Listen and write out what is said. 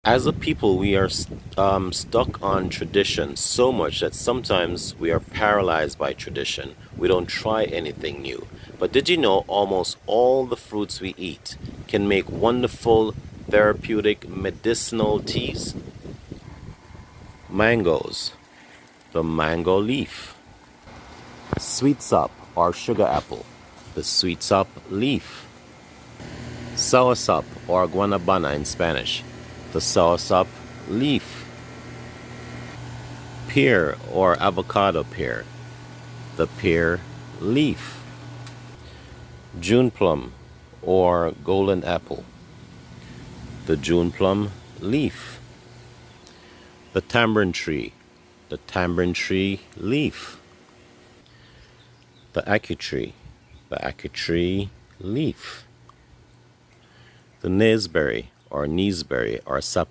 As a people, we are stuck on tradition so much that sometimes we are paralyzed by tradition. We don't try anything new. But did you know almost all the fruits we eat can make wonderful therapeutic medicinal teas? Mangoes, the mango leaf. Sweet sop or sugar apple, the sweet sop leaf. Soursop or guanabana in Spanish, the soursop leaf. Pear or avocado pear, the pear leaf. June plum or golden apple, the June plum leaf. The tamarind tree, the tamarind tree leaf. The ackee tree, the ackee tree leaf. The naseberry or sapodilla